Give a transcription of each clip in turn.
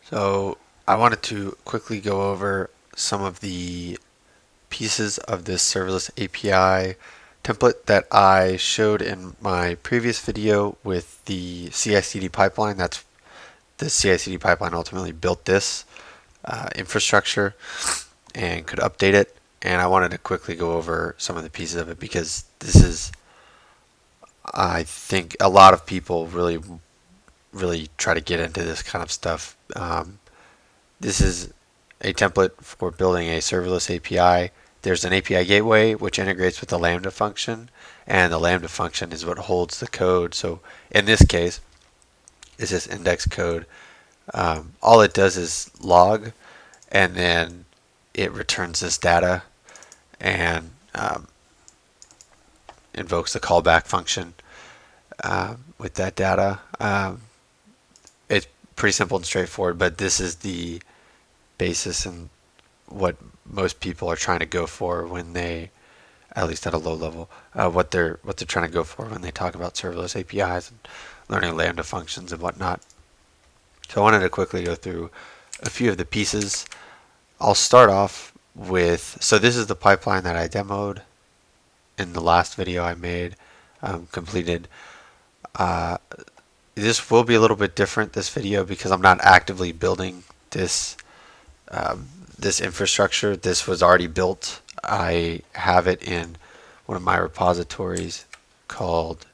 So I wanted to quickly go over some of the pieces of this serverless API template that I showed in my previous video with the CI/CD pipeline. That's the CI/CD pipeline ultimately built this infrastructure and could update it. And I wanted to quickly go over some of the pieces of it because this is, I think, a lot of people really try to get into this kind of stuff. This is a template for building a serverless API. There's an API gateway which integrates with the Lambda function, and the Lambda function is what holds the code. So in this case, this is index code. All it does is log, and then it returns this data and invokes the callback function with that data. It's pretty simple and straightforward, but this is the basis and what most people are trying to go for when they, at least at a low level, what they're trying to go for when they talk about serverless APIs and learning Lambda functions and whatnot. So I wanted to quickly go through a few of the pieces. I'll start off with, so this is the pipeline that I demoed in the last video I made, completed. This will be a little bit different, this video, because I'm not actively building this this infrastructure. This was already built. I have it in one of my repositories called,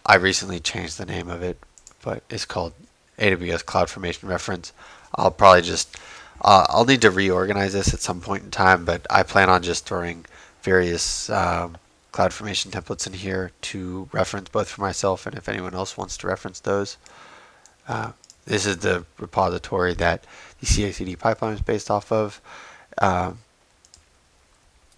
I recently changed the name of it, but it's called AWS CloudFormation Reference. I'll probably just, I'll need to reorganize this at some point in time, but I plan on just throwing various CloudFormation templates in here to reference both for myself and if anyone else wants to reference those. This is the repository that the CI/CD pipeline is based off of, and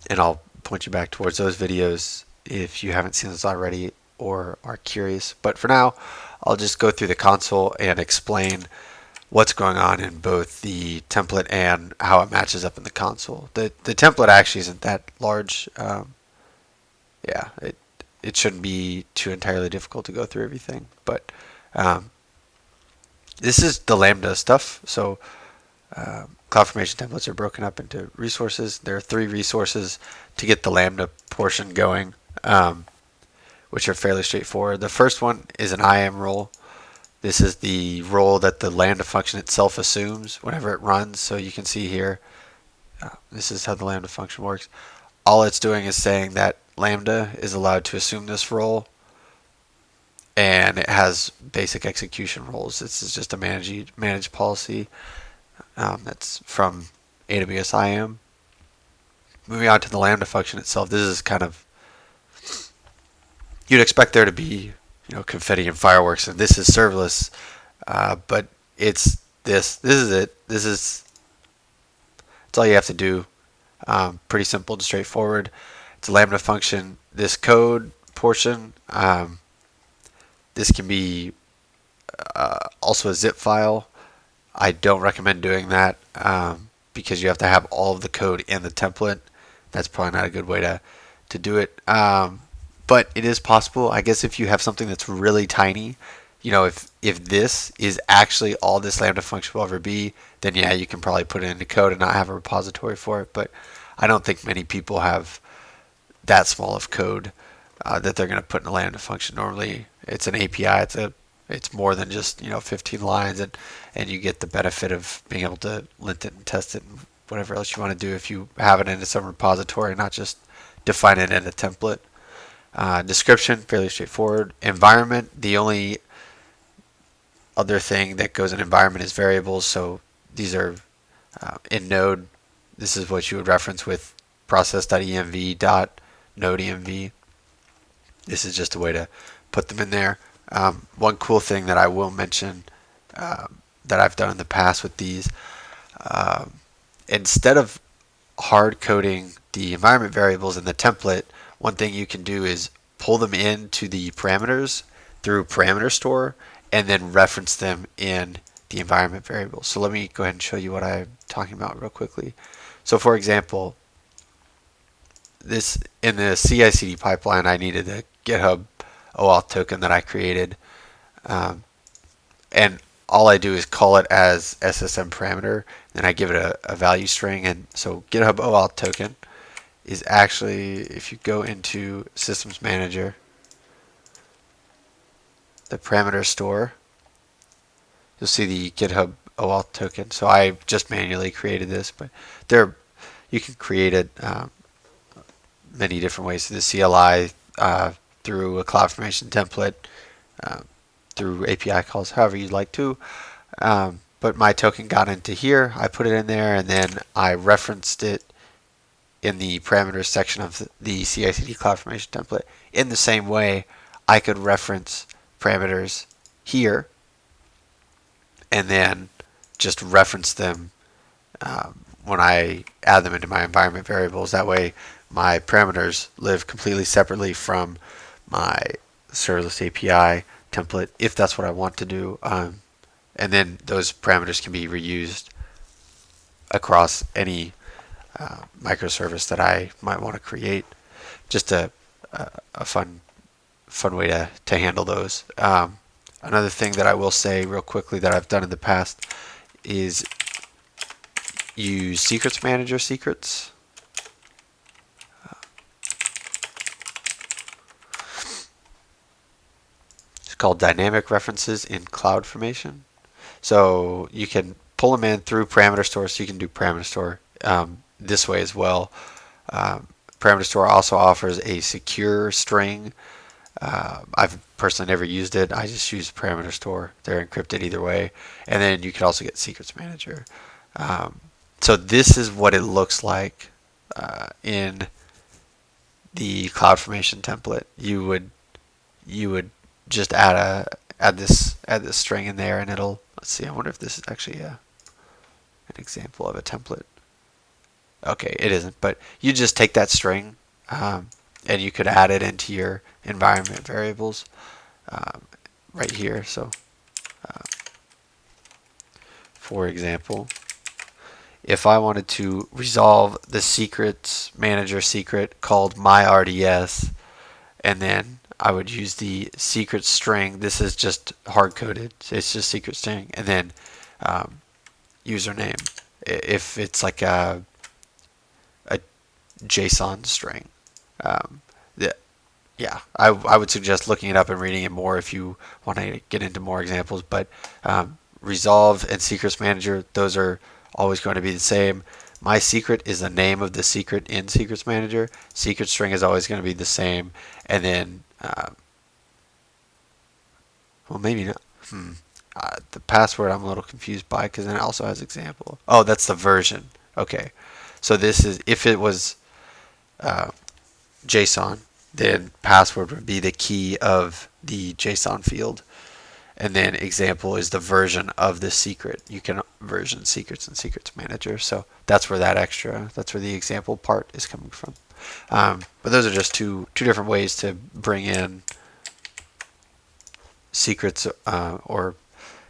I'll point you back towards those videos if you haven't seen this already or are curious. But for now, I'll just go through the console and explain what's going on in both the template and how it matches up in the console. The template actually isn't that large. Yeah, it shouldn't be too entirely difficult to go through everything, but this is the Lambda stuff. So CloudFormation templates are broken up into resources. There are 3 resources to get the Lambda portion going, which are fairly straightforward. The first one is an IAM role. This is the role that the Lambda function itself assumes whenever it runs. So you can see here, this is how the Lambda function works. All it's doing is saying that Lambda is allowed to assume this role, and it has basic execution roles. This is just a manage policy that's from AWS IAM. Moving on to the Lambda function itself, this is kind of, you'd expect there to be, confetti and fireworks, and this is serverless, but it's this. This is it. That's all you have to do. Pretty simple and straightforward. It's a Lambda function. This code portion, this can be also a zip file. I don't recommend doing that because you have to have all of the code in the template. That's probably not a good way to do it. But it is possible. I guess if you have something that's really tiny, if this is actually all this Lambda function will ever be, then yeah, you can probably put it into code and not have a repository for it. But I don't think many people have that small of code that they're going to put in a Lambda function. Normally, it's an API. It's more than just 15 lines, and you get the benefit of being able to lint it and test it and whatever else you want to do if you have it into some repository, not just define it in a template. Description, fairly straightforward. Environment, the only other thing that goes in environment is variables. So these are in Node. This is what you would reference with process.env.nodeenv. This is just a way to put them in there. One cool thing that I will mention that I've done in the past with these, instead of hard coding the environment variables in the template, one thing you can do is pull them into the parameters through parameter store and then reference them in the environment variables. So let me go ahead and show you what I'm talking about real quickly. So for example, this in the CI/CD pipeline, I needed a GitHub OAuth token that I created, and all I do is call it as SSM parameter, then I give it a value string. And so GitHub OAuth token is actually, if you go into Systems Manager, the parameter store, you'll see the GitHub OAuth token. So I just manually created this, but there you can create it many different ways through the CLI, through a CloudFormation template, through API calls, however you'd like to. But my token got into here, I put it in there, and then I referenced it in the parameters section of the CI/CD CloudFormation template. In the same way, I could reference parameters here and then just reference them when I add them into my environment variables. That way my parameters live completely separately from my serverless API template, if that's what I want to do. And then those parameters can be reused across any microservice that I might want to create. Just a fun way to handle those. Another thing that I will say real quickly that I've done in the past is use secrets manager secrets. It's called dynamic references in CloudFormation. So you can pull them in through parameter store, so you can do parameter store this way as well. Parameter store also offers a secure string. I've personally never used it. I just use parameter store. They're encrypted either way. And then you can also get secrets manager. So this is what it looks like in the CloudFormation template. You would just add this string in there, and it'll, let's see, I wonder if this is actually an example of a template. Okay, it isn't, but you just take that string and you could add it into your environment variables right here. So for example, if I wanted to resolve the secrets manager secret called myRDS, and then I would use the secret string. This is just hard coded, so it's just secret string, and then username. If it's like a JSON string, yeah, I would suggest looking it up and reading it more if you want to get into more examples. But resolve and secrets manager, those are always going to be the same. My secret is the name of the secret in secrets manager. Secret string is always going to be the same, and then well, maybe not. The password I'm a little confused by, because then it also has example. Oh, that's the version. Okay, so this is, if it was JSON, then password would be the key of the JSON field, and then example is the version of the secret. You can version secrets in secrets manager, so that's where that's where the example part is coming from. But those are just two different ways to bring in secrets or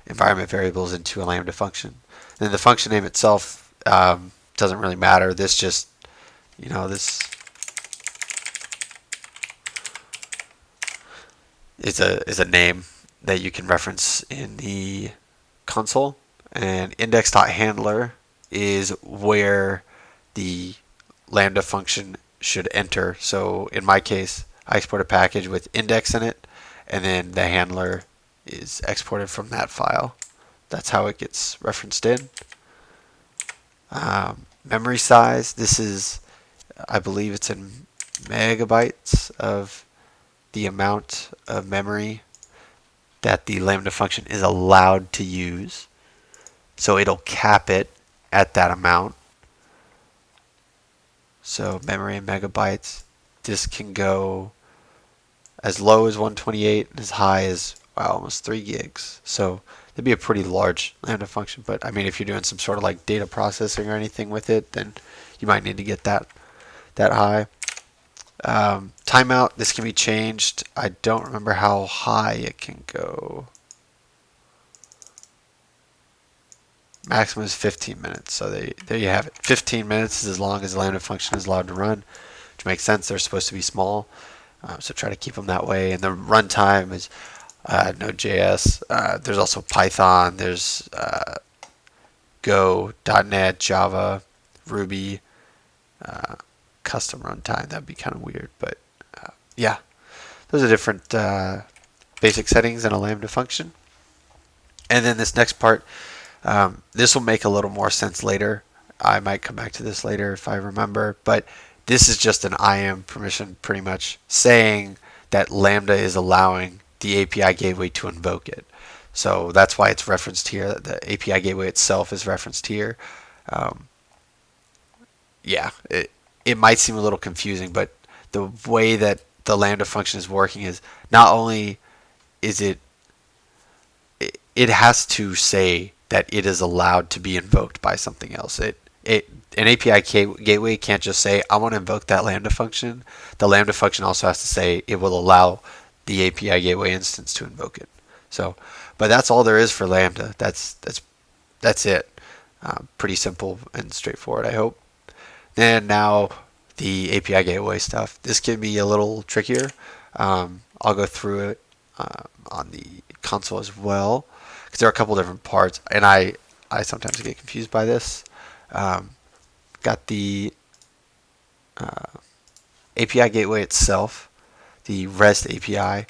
environment variables into a Lambda function. And then the function name itself doesn't really matter. This just, this is a name that you can reference in the console. And index.handler is where the Lambda function should enter. So in my case, I export a package with index in it, and then the handler is exported from that file. That's how it gets referenced in. Memory size, this is, I believe it's in megabytes of the amount of memory that the Lambda function is allowed to use. So it'll cap it at that amount. So memory in megabytes, this can go as low as 128 and as high as, wow, almost 3 gigs. So it'd be a pretty large Lambda function, but I mean, if you're doing some sort of like data processing or anything with it, then you might need to get that high. Timeout, this can be changed. I don't remember how high it can go. Maximum is 15 minutes. So there you have it. 15 minutes is as long as the Lambda function is allowed to run, which makes sense. They're supposed to be small, so try to keep them that way. And the runtime is Node.js. There's also Python. There's Go, .NET, Java, Ruby, uh, custom runtime. That'd be kind of weird, but yeah, those are different basic settings in a Lambda function. And then this next part, this will make a little more sense later. I might come back to this later if I remember, but this is just an IAM permission pretty much saying that Lambda is allowing the API gateway to invoke it. So that's why it's referenced here. The API gateway itself is referenced here. Um, yeah, it might seem a little confusing, but the way that the Lambda function is working is not only is it has to say that it is allowed to be invoked by something else. An API gateway can't just say I want to invoke that Lambda function. The Lambda function also has to say it will allow the API gateway instance to invoke it. So, but that's all there is for Lambda. That's it. Pretty simple and straightforward, I hope. And now the API gateway stuff. This can be a little trickier. I'll go through it on the console as well because there are a couple different parts, and I sometimes get confused by this. Got the API gateway itself, the REST API,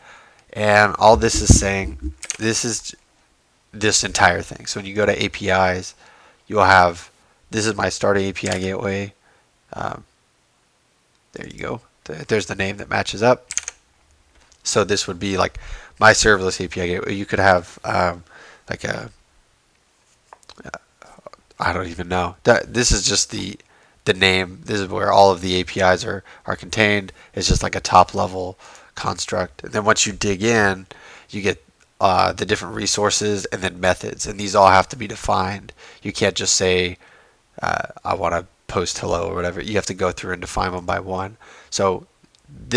and all this is saying this is this entire thing. So when you go to APIs, you'll have this is my start API gateway. There you go. There's the name that matches up. So this would be like my serverless API gateway. You could have like a I don't even know. This is just the name. This is where all of the APIs are contained. It's just like a top level construct. And then once you dig in, you get the different resources and then methods. And these all have to be defined. You can't just say I want to post hello or whatever. You have to go through and define one by one. So in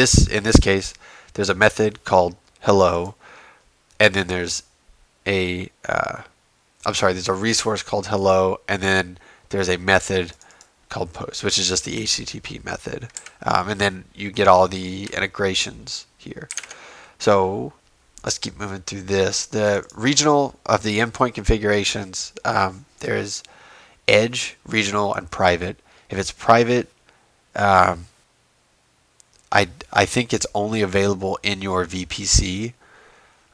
this case, there's a method called hello, and then there's a there's a resource called hello, and then there's a method called post, which is just the HTTP method. And then you get all the integrations here. So let's keep moving through this. The regional of the endpoint configurations, there's edge, regional, and private. If it's private, I think it's only available in your VPC.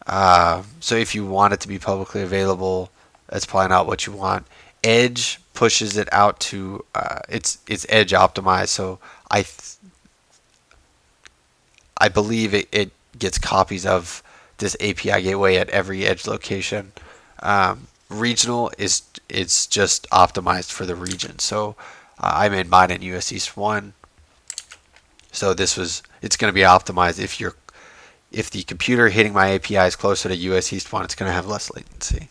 So if you want it to be publicly available, that's probably not what you want. Edge pushes it out to it's edge optimized. So I believe it gets copies of this API gateway at every edge location. Regional is it's just optimized for the region. So I made mine in US East 1. So it's going to be optimized if the computer hitting my API is closer to US East 1, it's going to have less latency.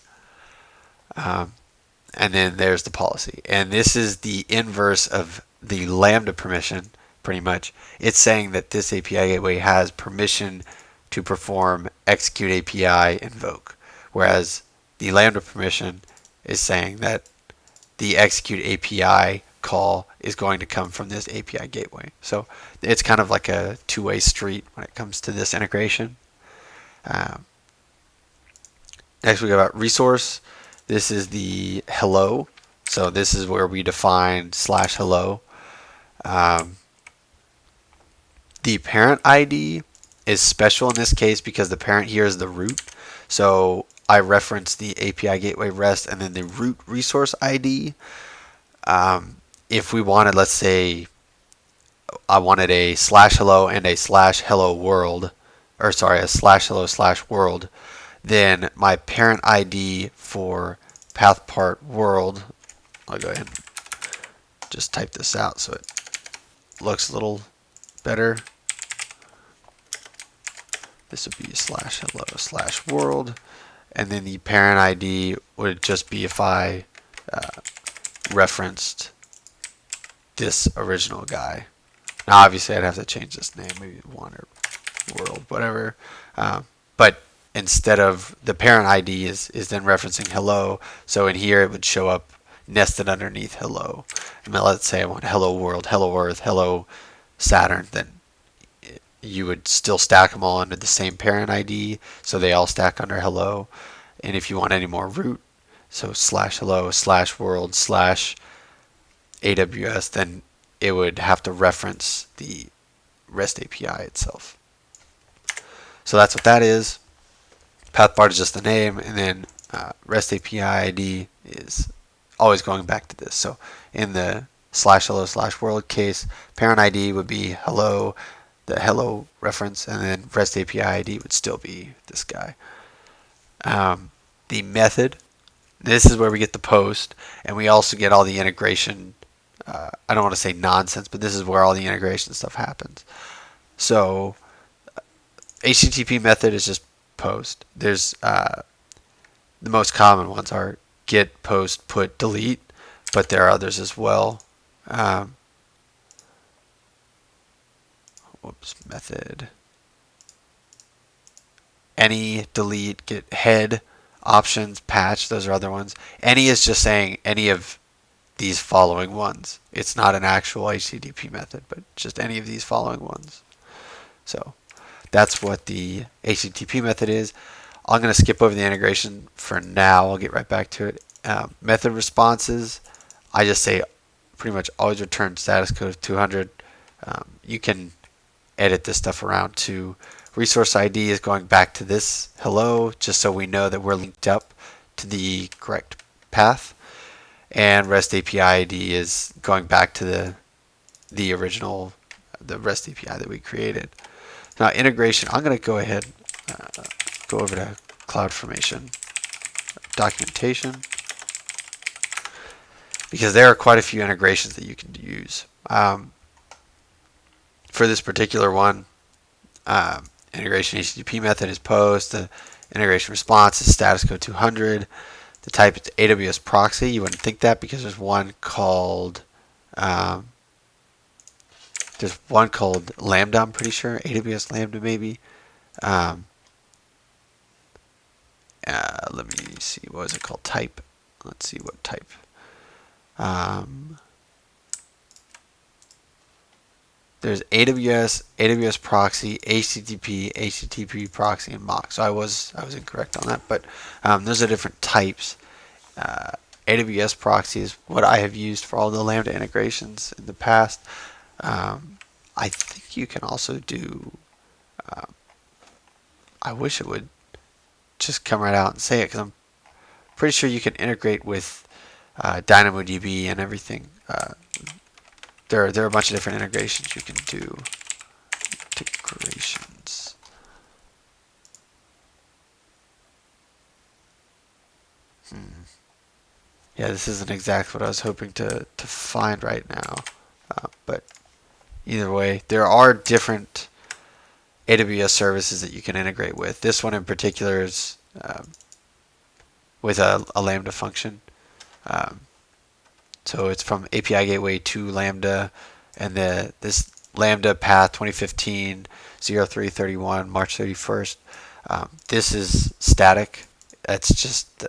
And then there's the policy. And this is the inverse of the Lambda permission, pretty much. It's saying that this API gateway has permission to perform execute API invoke, whereas the Lambda permission is saying that the execute API call is going to come from this API gateway. So it's kind of like a two-way street when it comes to this integration. Next we got resource. This is the hello. So this is where we define /hello. The parent ID is special in this case because the parent here is the root. So I reference the API gateway REST and then the root resource ID. If we wanted, let's say, I wanted a /hello and a /hello world, or sorry, a /hello /world, then my parent ID for path part world, I'll go ahead and just type this out so it looks a little better. This would be /hello /world, and then the parent ID would just be if I referenced this original guy. Now obviously I'd have to change this name, maybe one or world, whatever. But instead of the parent ID is then referencing hello, so in here it would show up nested underneath hello. And let's say I want hello world, hello earth, hello Saturn, then you would still stack them all under the same parent ID, so they all stack under hello. And if you want any more root, so /hello /world /AWS, then it would have to reference the REST API itself. So that's what that is. Pathbar is just the name, and then REST API ID is always going back to this. So in the /hello /world case, parent ID would be hello, the hello reference, and then REST API ID would still be this guy. The method, this is where we get the post, and we also get all the integration. I don't want to say nonsense, but this is where all the integration stuff happens. So HTTP method is just post. There's the most common ones are get, post, put, delete, but there are others as well. Method. Any, delete, get, head, options, patch, those are other ones. Any is just saying any of these following ones. It's not an actual HTTP method, but just any of these following ones. So that's what the HTTP method is. I'm going to skip over the integration for now. I'll get right back to it. Method responses, I just say pretty much always return status code of 200. You can edit this stuff around too. Resource ID is going back to this hello, just so we know that we're linked up to the correct path. And REST API ID is going back to the original, the REST API that we created. Now integration, I'm going to go ahead, go over to CloudFormation documentation, because there are quite a few integrations that you can use. For this particular one, integration HTTP method is post, the integration response is status code 200, the type is AWS proxy. You wouldn't think that because there's one called Lambda, I'm pretty sure, AWS Lambda maybe. Let me see, what was it called? Type. Let's see what type. There's AWS proxy, HTTP proxy, and mock. So I was incorrect on that, but those are different types. AWS proxy is what I have used for all the Lambda integrations in the past. I think you can also do. I wish it would just come right out and say it, because I'm pretty sure you can integrate with DynamoDB and everything. There are a bunch of different integrations you can do. Integrations. Yeah, this isn't exactly what I was hoping to find right now. But either way, there are different AWS services that you can integrate with. This one in particular is with a Lambda function. So it's from API Gateway to Lambda, and this Lambda path 2015 0331 March 31st. This is static. That's just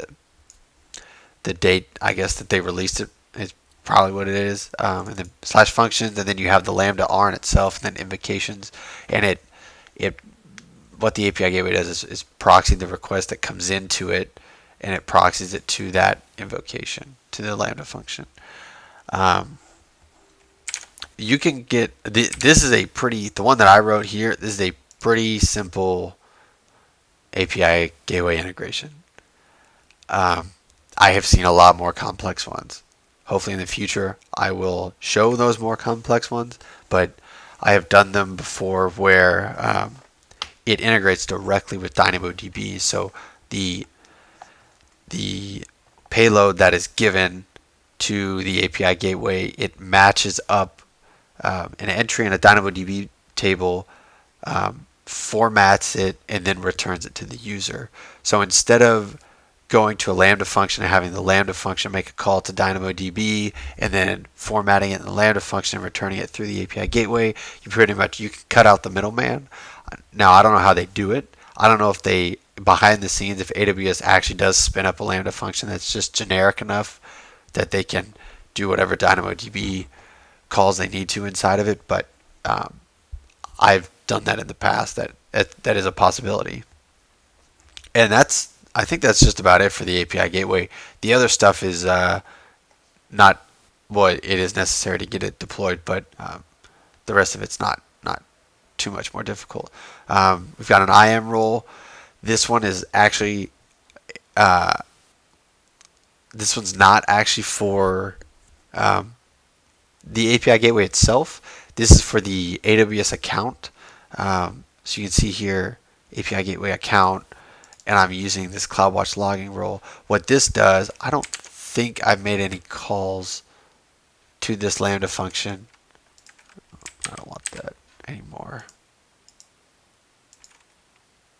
the date, I guess, that they released it is probably what it is. And then slash functions, and then you have the Lambda ARN itself, and then invocations, and it what the API Gateway does is proxy the request that comes into it, and it proxies it to that invocation, to the Lambda function. You can get this is the one that I wrote here. This is a pretty simple API Gateway integration. I have seen a lot more complex ones. Hopefully in the future I will show those more complex ones, but I have done them before where it integrates directly with DynamoDB. So the payload that is given to the API Gateway, it matches up an entry in a DynamoDB table, formats it, and then returns it to the user. So instead of going to a Lambda function and having the Lambda function make a call to DynamoDB and then formatting it in the Lambda function and returning it through the API Gateway, you can cut out the middleman. Now, I don't know how they do it. I don't know if they, behind the scenes, if AWS actually does spin up a Lambda function that's just generic enough that they can do whatever DynamoDB calls they need to inside of it. But I've done that in the past. That is a possibility. And I think that's just about it for the API gateway. The other stuff is not what it is necessary to get it deployed, but the rest of it's not too much more difficult. We've got an IAM role. This one is actually this one's not actually for the API gateway itself. This is for the AWS account. So you can see here, API gateway account, and I'm using this CloudWatch logging role. What this does, I don't think I've made any calls to this Lambda function. I don't want that anymore.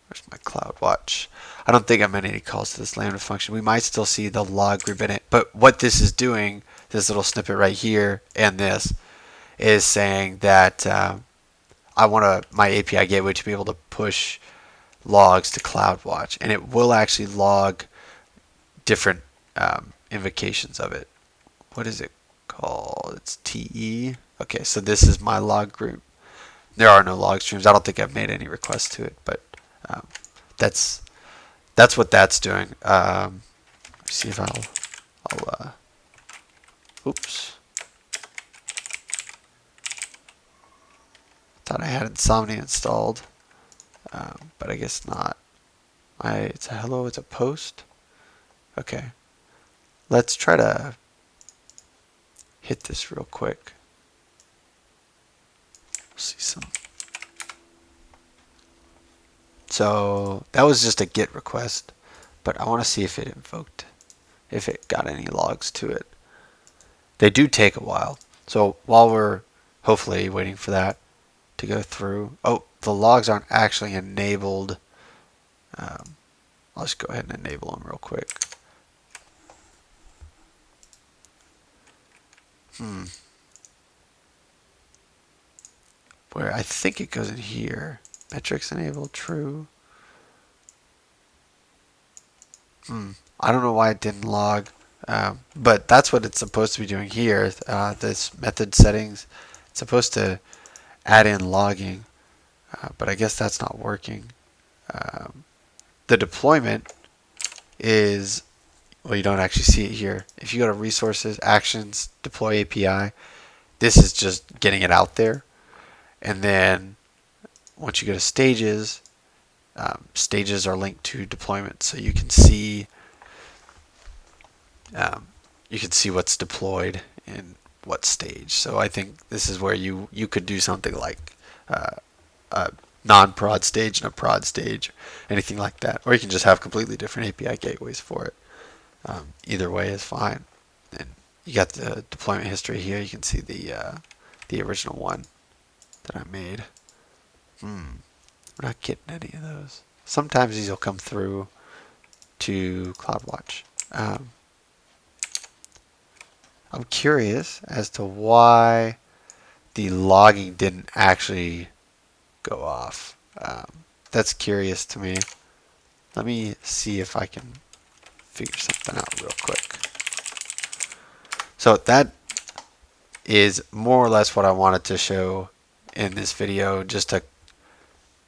Where's my CloudWatch? I don't think I've made any calls to this Lambda function. We might still see the log group in it, but what this is doing, this little snippet right here and this, is saying that I want my API gateway to be able to push logs to CloudWatch, and it will actually log different invocations of it. What is it called? It's TE. Okay, so this is my log group. There are no log streams. I don't think I've made any requests to it, but that's what that's doing. Let me see if I'll oops. Thought I had Insomnia installed, but I guess not. It's a hello. It's a post. Okay, let's try to hit this real quick. See some. So that was just a GET request, but I want to see if it invoked, if it got any logs to it. They do take a while. So while we're hopefully waiting for that to go through, oh, the logs aren't actually enabled. I'll just go ahead and enable them real quick. Where I think it goes in here. Metrics enabled, true. I don't know why it didn't log, but that's what it's supposed to be doing here. This method settings, it's supposed to add in logging, but I guess that's not working. The deployment is, well, you don't actually see it here. If you go to resources, actions, deploy API, this is just getting it out there. And then once you go to stages, stages are linked to deployment, so you can see what's deployed in what stage. So I think this is where you could do something like a non-prod stage and a prod stage, anything like that, or you can just have completely different API gateways for it. Either way is fine. And you got the deployment history here. You can see the original one that I made. We're not getting any of those. Sometimes these will come through to CloudWatch. I'm curious as to why the logging didn't actually go off. That's curious to me. Let me see if I can figure something out real quick. So that is more or less what I wanted to show in this video. Just a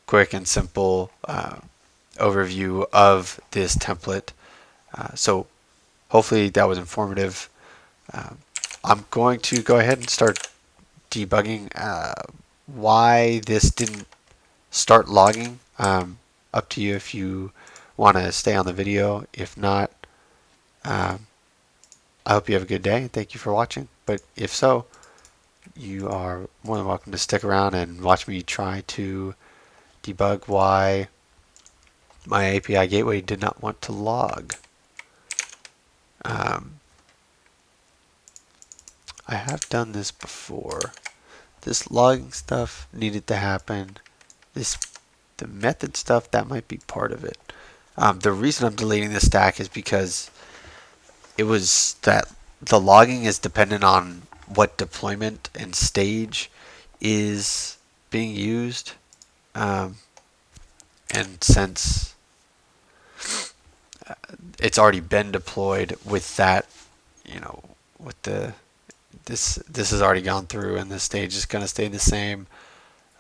quick and simple overview of this template. So hopefully that was informative. I'm going to go ahead and start debugging why this didn't start logging. Up to you if you want to stay on the video. If not, I hope you have a good day and thank you for watching. But if so, you are more than welcome to stick around and watch me try to debug why my API gateway did not want to log. I have done this before. This logging stuff needed to happen. The method stuff, that might be part of it. The reason I'm deleting this stack is because it was that the logging is dependent on what deployment and stage is being used. And since it's already been deployed with that, with this has already gone through and the stage is going to stay the same.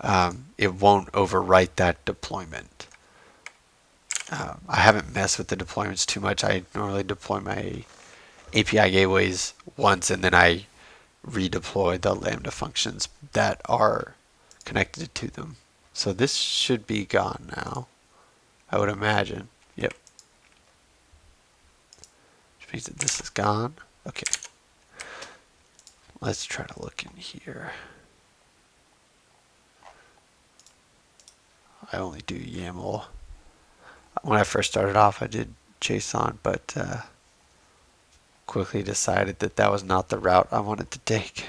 it won't overwrite that deployment. I haven't messed with the deployments too much. I normally deploy my API gateways once, and then I redeploy the Lambda functions that are connected to them. So this should be gone now, I would imagine. Yep. Which means that this is gone. Okay. Let's try to look in here. I only do YAML. When I first started off, I did JSON, but quickly decided that that was not the route I wanted to take.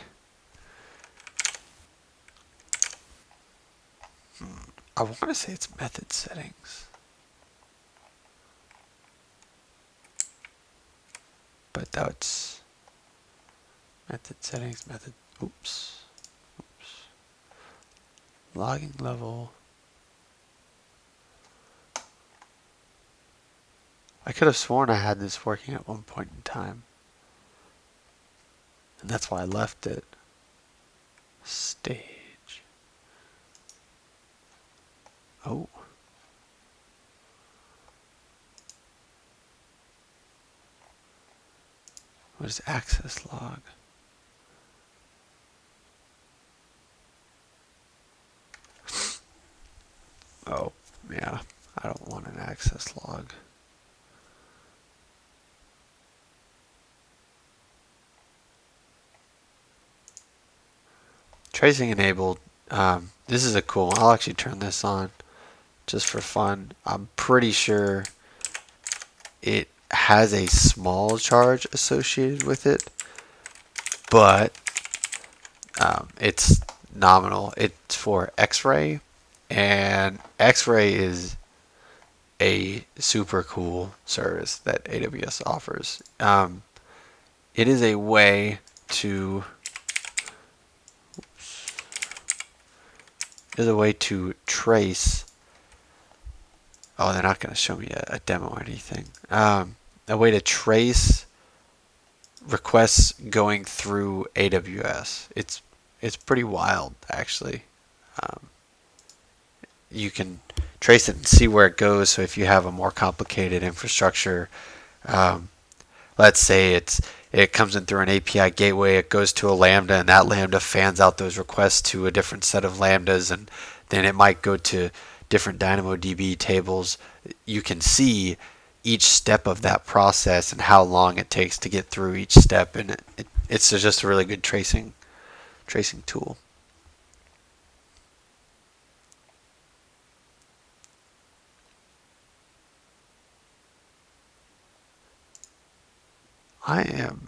I want to say it's method settings, but that's method settings, oops, logging level. I could have sworn I had this working at one point in time, and that's why I left it. Stage. Oh. What is access log? Oh, yeah. I don't want an access log. Tracing enabled. This is a cool one. I'll actually turn this on just for fun. I'm pretty sure it has a small charge associated with it, but it's nominal. It's for X-ray, and X-ray is a super cool service that AWS offers. It is a way to trace. Oh, they're not going to show me a demo or anything. A way to trace requests going through AWS. It's pretty wild, actually. You can trace it and see where it goes. So if you have a more complicated infrastructure, let's say it comes in through an API gateway, it goes to a Lambda, and that Lambda fans out those requests to a different set of Lambdas, and then it might go to different DynamoDB tables. You can see each step of that process and how long it takes to get through each step, and it's just a really good tracing tool. I am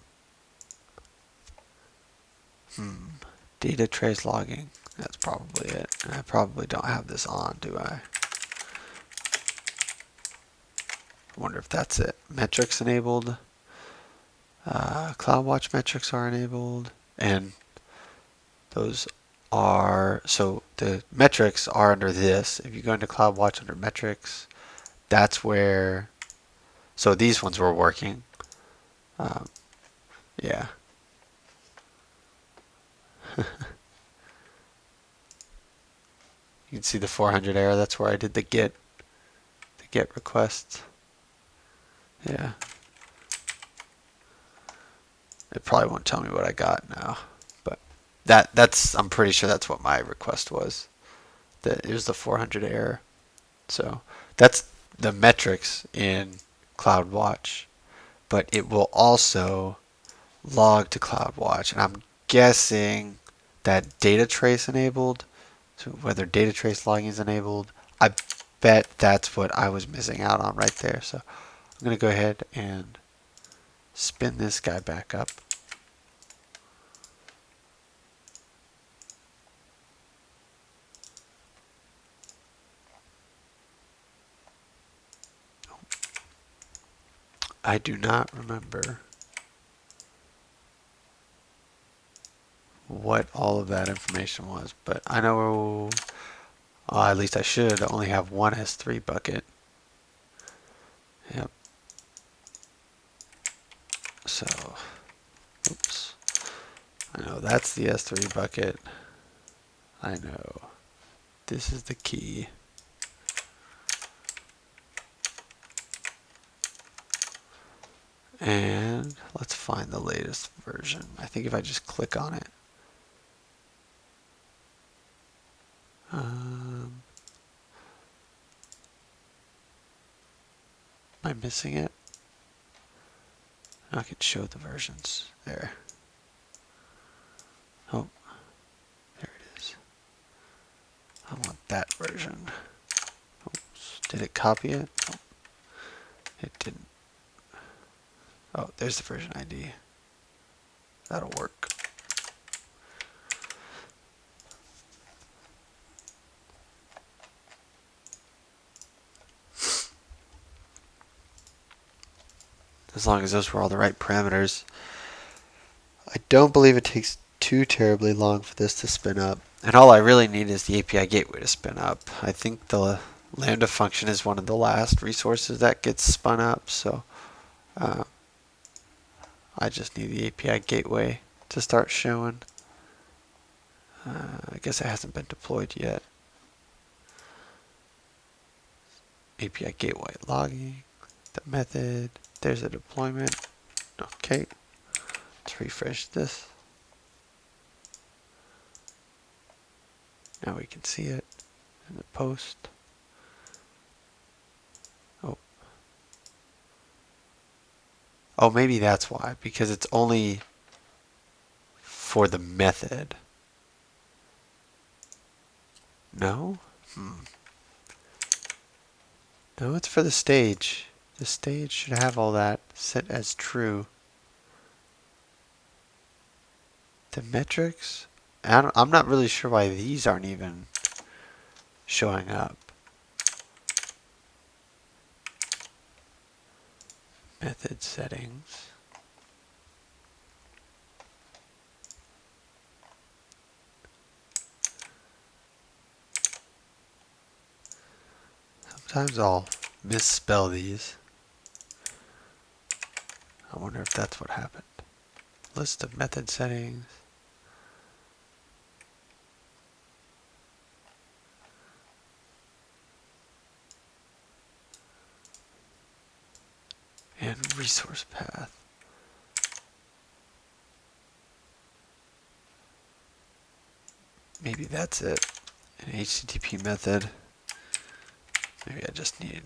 data trace logging. That's probably it. And I probably don't have this on, do I? I wonder if that's it. Metrics enabled. CloudWatch metrics are enabled, and those are, so the metrics are under this. If you go into CloudWatch under metrics, that's where, so these ones were working. Yeah. You can see the 400 error. That's where I did the get requests. Yeah. It probably won't tell me what I got now, but that's I'm pretty sure that's what my request was. That it was the 400 error. So that's the metrics in CloudWatch, but it will also log to CloudWatch, and I'm guessing that data trace enabled. So whether data trace logging is enabled, I bet that's what I was missing out on right there. So I'm going to go ahead and spin this guy back up. I do not remember what all of that information was, but I know, at least I should only have one S3 bucket. Yep. So, oops. I know that's the S3 bucket. I know This is the key. And let's find the latest version. I think if I just click on it. Am I missing it? I can show the versions. There. Oh, there it is. I want that version. Oops. Did it copy it? Oh, it didn't. Oh, there's the version ID. That'll work. As long as those were all the right parameters. I don't believe it takes too terribly long for this to spin up. And all I really need is the API gateway to spin up. I think the Lambda function is one of the last resources that gets spun up. So I just need the API gateway to start showing. I guess it hasn't been deployed yet. API gateway logging, the method, there's a deployment. Okay, let's refresh this. Now we can see it in the post. Oh, maybe that's why, because it's only for the method. No? No, it's for the stage. The stage should have all that set as true. The metrics? I'm not really sure why these aren't even showing up. Method settings. Sometimes I'll misspell these. I wonder if that's what happened. List of method settings. And resource path. Maybe that's it. An HTTP method. Maybe I just needed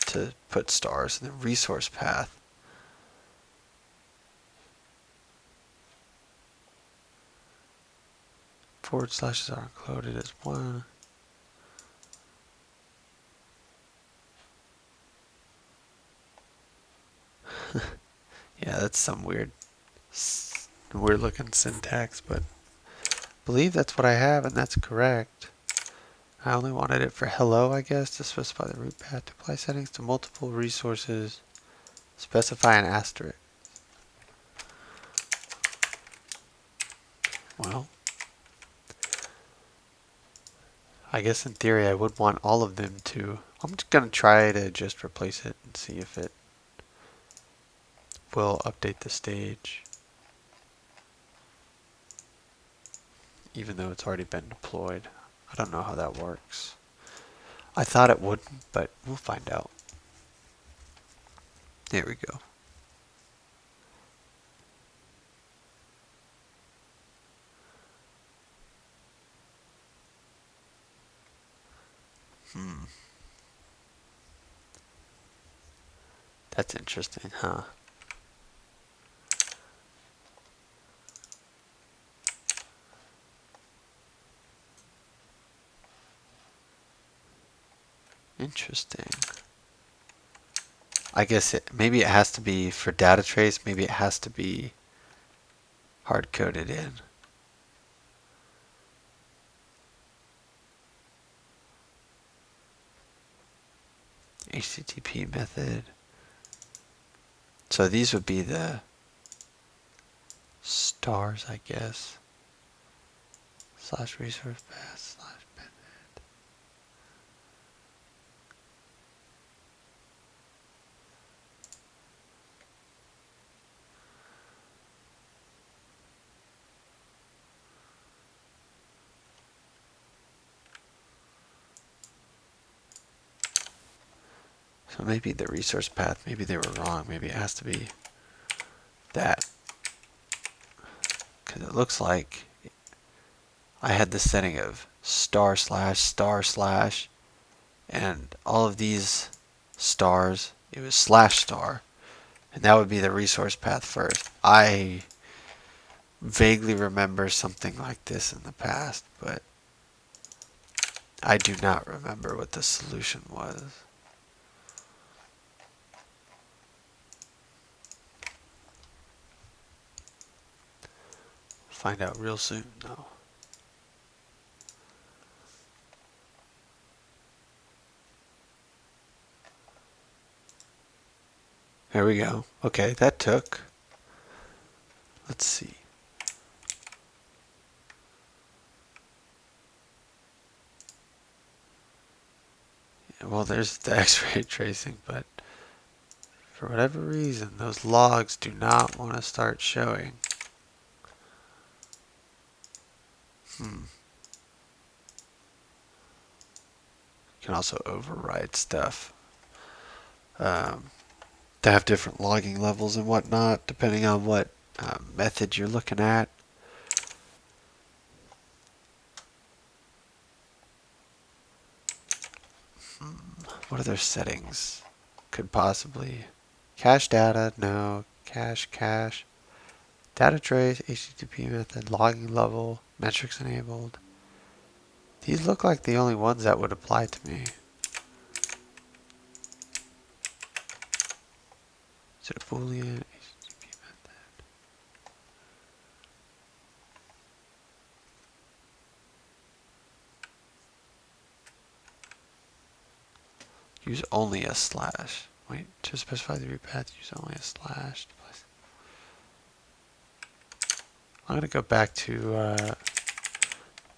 to put stars in the resource path. Forward slashes are included as one. Yeah, that's some weird looking syntax, but I believe that's what I have, and that's correct. I only wanted it for hello, I guess, to specify the root path to apply settings to multiple resources. Specify an asterisk. Well, I guess in theory I would want all of them to. I'm just going to try to just replace it and see if it will update the stage. Even though it's already been deployed. I don't know how that works. I thought it wouldn't, but we'll find out. There we go. That's interesting, huh? Interesting. I guess maybe it has to be for data trace, maybe it has to be hard coded in. HTTP method. So these would be the stars, I guess. Slash resource path slash method. So maybe the resource path, maybe they were wrong. Maybe it has to be that. Because it looks like I had the setting of ///, and all of these stars, it was /*, and that would be the resource path first. I vaguely remember something like this in the past, but I do not remember what the solution was. Find out real soon, though. There we go. Okay, that took. Let's see. Yeah, well, there's the X-ray tracing, but for whatever reason, those logs do not want to start showing. You can also override stuff to have different logging levels and whatnot, depending on what method you're looking at. What other settings could possibly? Cache data, no. Cache. Data trace, HTTP method, logging level, metrics enabled. These look like the only ones that would apply to me. Is it a Boolean? HTTP method. Use only a slash. Wait, to specify the root path, use only a slash. I'm going to go back to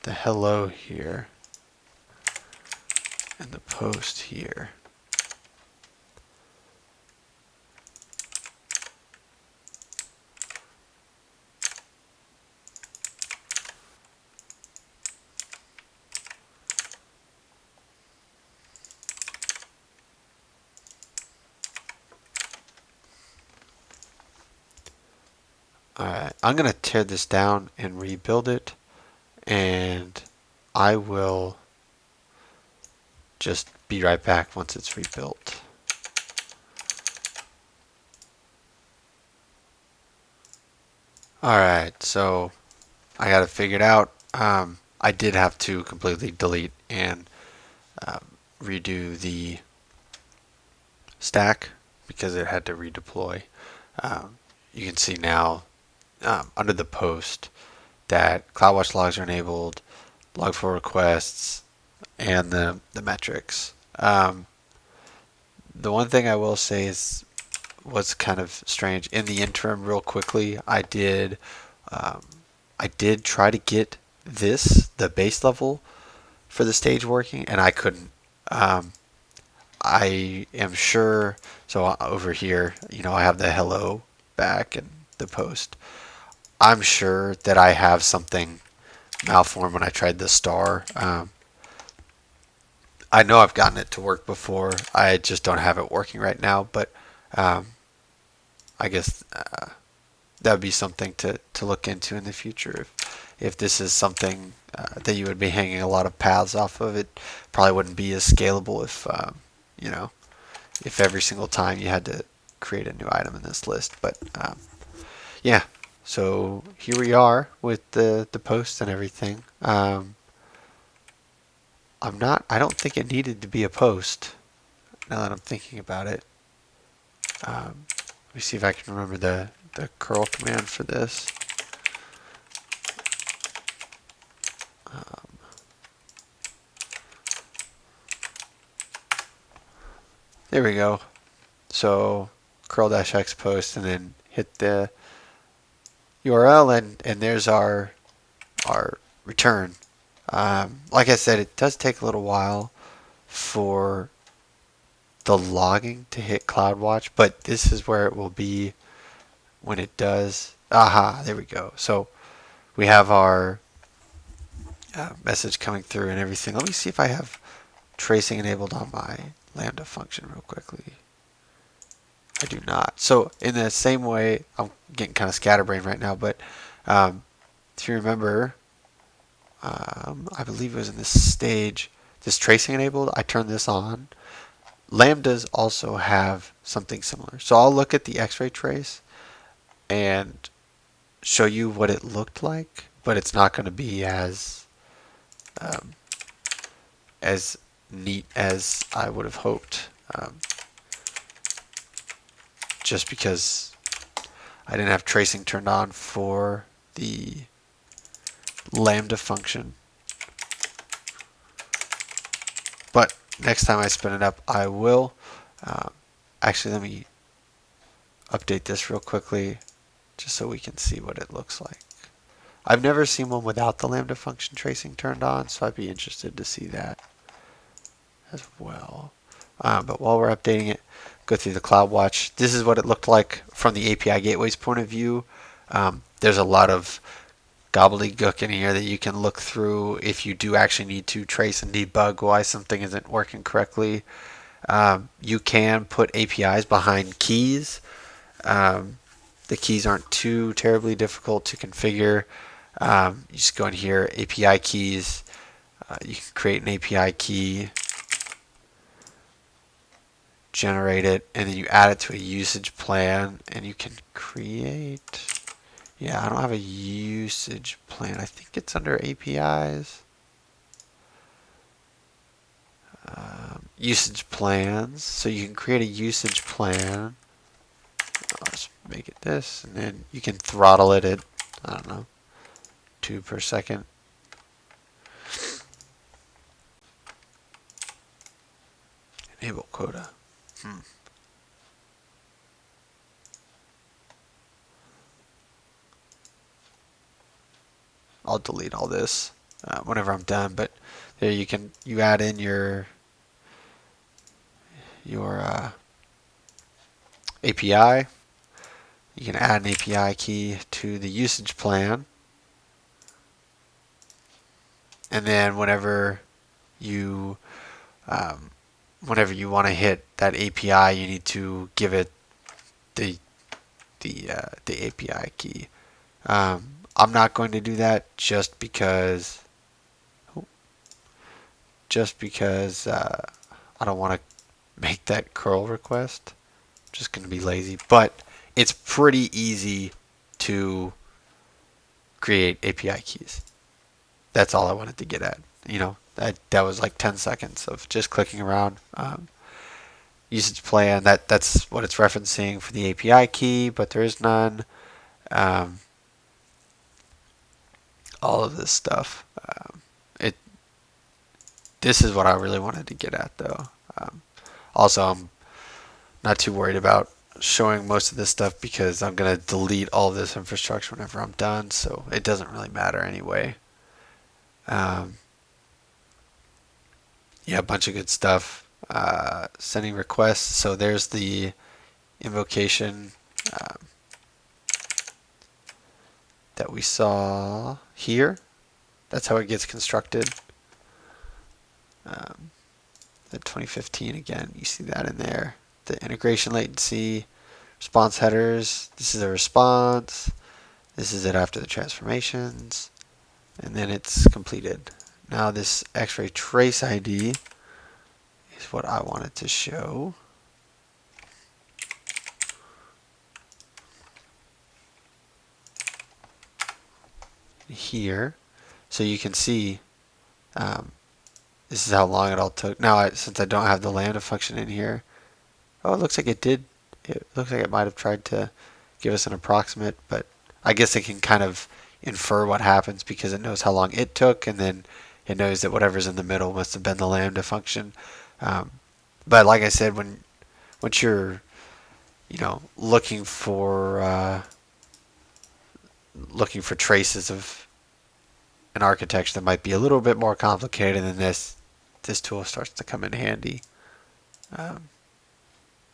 the hello here and the post here. Alright, I'm going to tear this down and rebuild it, and I will just be right back once it's rebuilt. Alright, so I got it figured out. I did have to completely delete and redo the stack because it had to redeploy. You can see now under the post that CloudWatch logs are enabled, log4 requests, and the metrics. The one thing I will say is what's kind of strange. In the interim, real quickly, I did try to get the base level for the stage working, and I couldn't. I am sure. So over here, I have the hello back and the post. I'm sure that I have something malformed when I tried the star. I know I've gotten it to work before. I just don't have it working right now, but I guess that would be something to look into in the future. If this is something that you would be hanging a lot of paths off of, it probably wouldn't be as scalable if every single time you had to create a new item in this list. But yeah, so here we are with the post and everything. I don't think it needed to be a post now that I'm thinking about it. Let me see if I can remember the curl command for this. There we go. So curl-x post and then hit the URL and there's our return. Like I said, it does take a little while for the logging to hit CloudWatch, but this is where it will be when it does. Aha, there we go. So we have our message coming through and everything. Let me see if I have tracing enabled on my Lambda function real quickly. I do not. So in the same way, I'm getting kind of scatterbrained right now, but if you remember, I believe it was in this stage, this tracing enabled, I turned this on. Lambdas also have something similar. So I'll look at the X-ray trace and show you what it looked like, but it's not going to be um, as neat as I would have hoped, just because I didn't have tracing turned on for the Lambda function. But next time I spin it up, I will. Actually, let me update this real quickly just so we can see what it looks like. I've never seen one without the Lambda function tracing turned on, so I'd be interested to see that as well. But while we're updating it, go through the CloudWatch. This is what it looked like from the API Gateway's point of view. There's a lot of gobbledygook in here that you can look through if you do actually need to trace and debug why something isn't working correctly. You can put APIs behind keys. The keys aren't too terribly difficult to configure. You just go in here, API keys. You can create an API key, generate it, and then you add it to a usage plan, and you can create. Yeah, I don't have a usage plan. I think it's under APIs. Usage plans. So you can create a usage plan. I'll just make it this, and then you can throttle it at, I don't know, 2 per second. Enable quota. I'll delete all this whenever I'm done, but there you add in your API. You can add an API key to the usage plan, and then whenever you want to hit that API, you need to give it the API key. I'm not going to do that just because I don't want to make that curl request. I'm just going to be lazy, but it's pretty easy to create API keys. That's all I wanted to get at. That was like 10 seconds of just clicking around. Usage plan, that's what it's referencing for the API key, but there is none. All of this stuff. This is what I really wanted to get at, though. Also, I'm not too worried about showing most of this stuff because I'm going to delete all of this infrastructure whenever I'm done, so it doesn't really matter anyway. Yeah, a bunch of good stuff. Sending requests. So there's the invocation that we saw here. That's how it gets constructed. The 2015 again, you see that in there. The integration latency, response headers. This is a response. This is it after the transformations, and then it's completed. Now this X-ray trace ID is what I wanted to show. Here, so you can see this is how long it all took. Now, since I don't have the Lambda function in here, oh, it looks like it did. It looks like it might have tried to give us an approximate, but I guess it can kind of infer what happens because it knows how long it took, and then it knows that whatever's in the middle must have been the Lambda function. But like I said, once you're looking for traces of an architecture that might be a little bit more complicated than this tool starts to come in handy.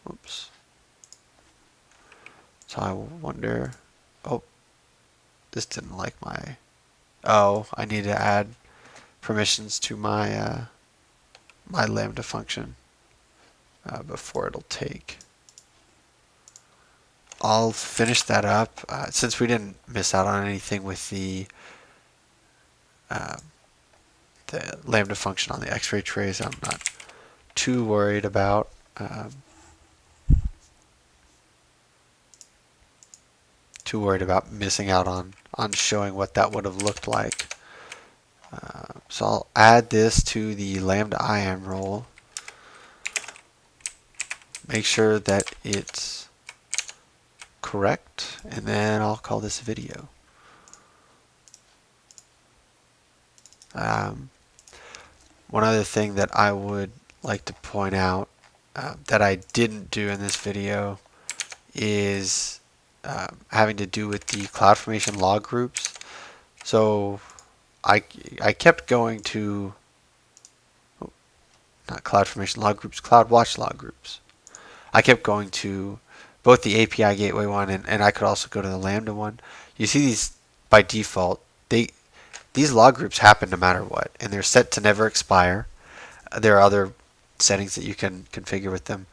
Oops. So I wonder, oh, this didn't like my, oh, I need to add permissions to my my Lambda function. before it'll take. I'll finish that up. Since we didn't miss out on anything with uh, the Lambda function on the X-ray trace, I'm not too worried about. Missing out on showing what that would have looked like. So I'll add this to the Lambda IAM role. Make sure that it's correct, and then I'll call this a video. One other thing that I would like to point out that I didn't do in this video is having to do with the CloudFormation log groups. So I kept going to, not CloudFormation log groups, CloudWatch log groups. I kept going to both the API Gateway one and I could also go to the Lambda one. You see these by default, these log groups happen no matter what, and they're set to never expire. There are other settings that you can configure with them.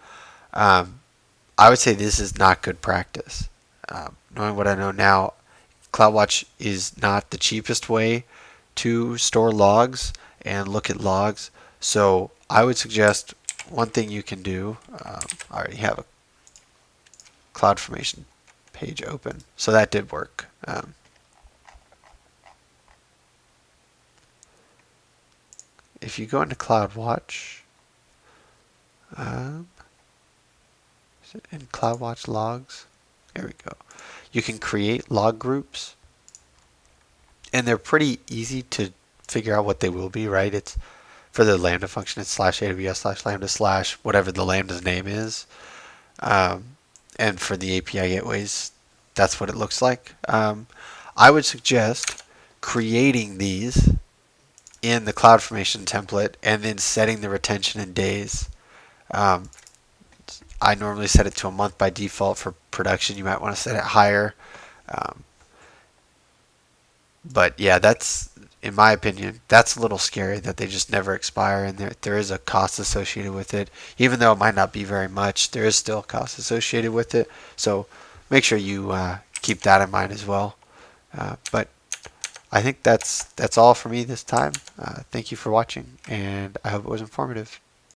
I would say this is not good practice. Knowing what I know now, CloudWatch is not the cheapest way to store logs and look at logs. So I would suggest one thing you can do. I already have a CloudFormation page open, so that did work. If you go into CloudWatch, is it in CloudWatch logs? There we go. You can create log groups, and they're pretty easy to figure out what they will be, right? It's for the Lambda function, it's /AWS/Lambda/ whatever the Lambda's name is. And for the API gateways, that's what it looks like. I would suggest creating these in the CloudFormation template and then setting the retention in days. I normally set it to a month by default for production. You might want to set it higher. But yeah, that's, in my opinion, that's a little scary that they just never expire, and there is a cost associated with it. Even though it might not be very much, there is still a cost associated with it. So make sure you keep that in mind as well. But I think that's all for me this time. Thank you for watching, and I hope it was informative.